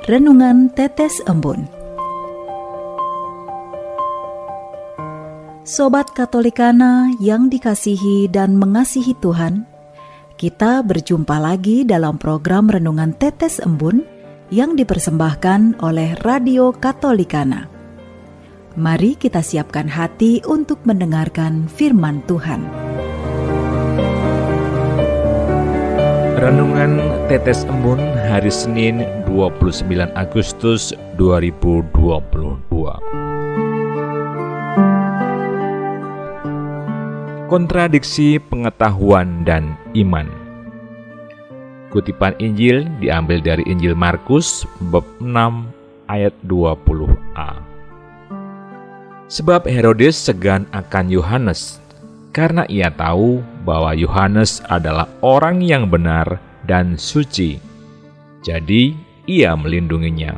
Renungan Tetes Embun. Sobat Katolikana yang dikasihi dan mengasihi Tuhan, kita berjumpa lagi dalam program Renungan Tetes Embun yang dipersembahkan oleh Radio Katolikana. Mari kita siapkan hati untuk mendengarkan firman Tuhan. Renungan Tetes Embun hari Senin 29 Agustus 2022. Kontradiksi pengetahuan dan iman. Kutipan Injil diambil dari Injil Markus bab 6 ayat 20a. Sebab Herodes segan akan Yohanes, karena ia tahu bahwa Yohanes adalah orang yang benar dan suci. Jadi ia melindunginya.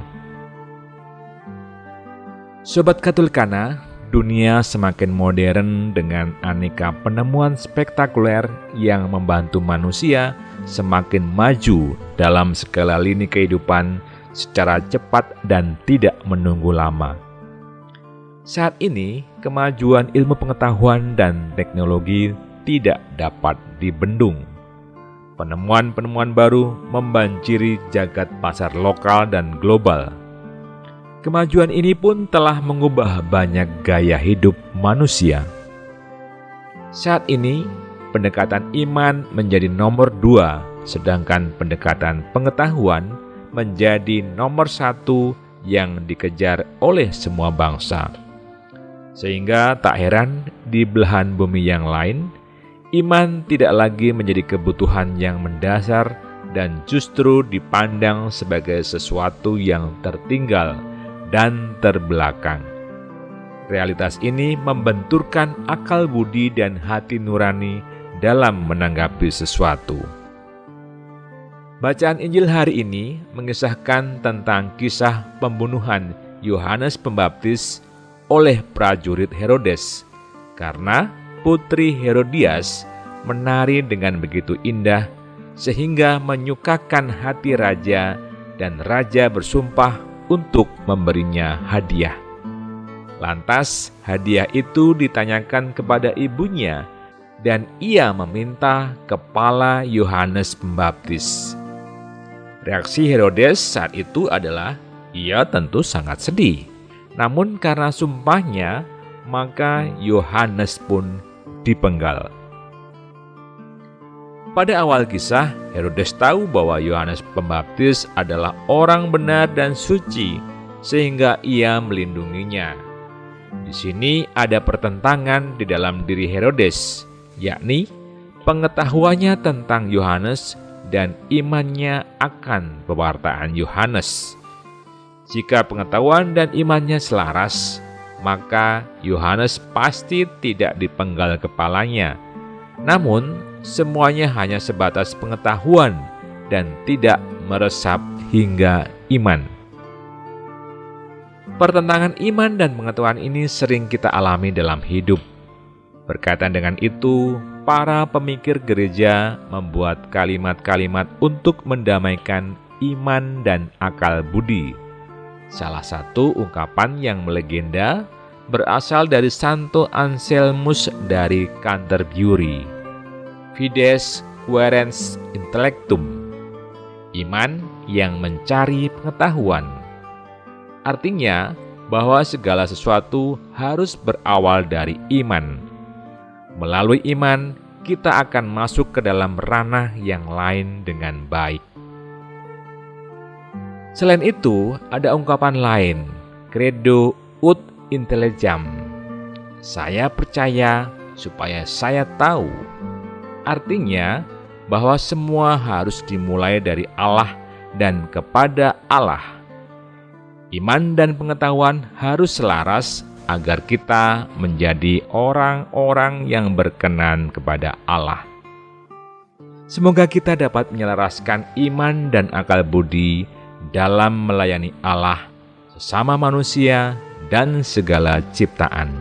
Sobat Katolikana, dunia semakin modern dengan aneka penemuan spektakuler yang membantu manusia semakin maju dalam segala lini kehidupan secara cepat dan tidak menunggu lama. Saat ini, kemajuan ilmu pengetahuan dan teknologi tidak dapat dibendung. Penemuan-penemuan baru membanjiri jagat pasar lokal dan global. Kemajuan ini pun telah mengubah banyak gaya hidup manusia. Saat ini, pendekatan iman menjadi nomor 2, sedangkan pendekatan pengetahuan menjadi nomor 1 yang dikejar oleh semua bangsa. Sehingga tak heran di belahan bumi yang lain, iman tidak lagi menjadi kebutuhan yang mendasar dan justru dipandang sebagai sesuatu yang tertinggal dan terbelakang. Realitas ini membenturkan akal budi dan hati nurani dalam menanggapi sesuatu. Bacaan Injil hari ini mengisahkan tentang kisah pembunuhan Yohanes Pembaptis oleh prajurit Herodes, karena putri Herodias menari dengan begitu indah sehingga menyukakan hati raja, dan raja bersumpah untuk memberinya hadiah. Lantas hadiah itu ditanyakan kepada ibunya, dan ia meminta kepala Yohanes Pembaptis. Reaksi Herodes saat itu adalah ia tentu sangat sedih. Namun karena sumpahnya, maka Yohanes pun dipenggal. Pada awal kisah, Herodes tahu bahwa Yohanes Pembaptis adalah orang benar dan suci, sehingga ia melindunginya. Di sini ada pertentangan di dalam diri Herodes, yakni pengetahuannya tentang Yohanes dan imannya akan pewartaan Yohanes. Jika pengetahuan dan imannya selaras, maka Yohanes pasti tidak dipenggal kepalanya. Namun, semuanya hanya sebatas pengetahuan dan tidak meresap hingga iman. Pertentangan iman dan pengetahuan ini sering kita alami dalam hidup. Berkaitan dengan itu, para pemikir gereja membuat kalimat-kalimat untuk mendamaikan iman dan akal budi. Salah satu ungkapan yang melegenda berasal dari Santo Anselmus dari Canterbury. Fides quaerens intellectum, iman yang mencari pengetahuan. Artinya bahwa segala sesuatu harus berawal dari iman. Melalui iman, kita akan masuk ke dalam ranah yang lain dengan baik. Selain itu, ada ungkapan lain, credo ut intelligam. Saya percaya supaya saya tahu. Artinya bahwa semua harus dimulai dari Allah dan kepada Allah. Iman dan pengetahuan harus selaras agar kita menjadi orang-orang yang berkenan kepada Allah. Semoga kita dapat menyelaraskan iman dan akal budi dalam melayani Allah, sesama manusia, dan segala ciptaan.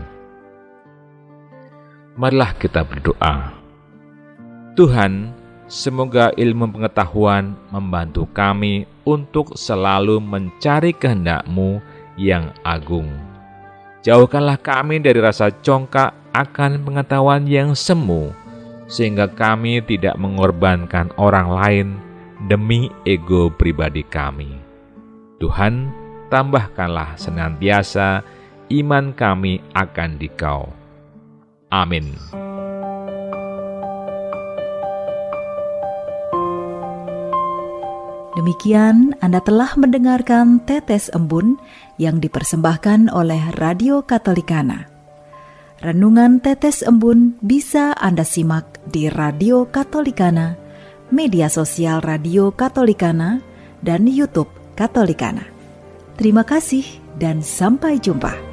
Marilah kita berdoa. Tuhan, Semoga ilmu pengetahuan membantu kami untuk selalu mencari kehendak-Mu yang agung. Jauhkanlah kami dari rasa congkak akan pengetahuan yang semu, sehingga kami tidak mengorbankan orang lain demi ego pribadi kami. Tuhan, tambahkanlah senantiasa iman kami akan Dikau. Amin. Demikian Anda telah mendengarkan Tetes Embun yang dipersembahkan oleh Radio Katolikana. Renungan Tetes Embun bisa Anda simak di Radio Katolikana, media sosial Radio Katolikana, dan YouTube Katolikana. Terima kasih dan sampai jumpa.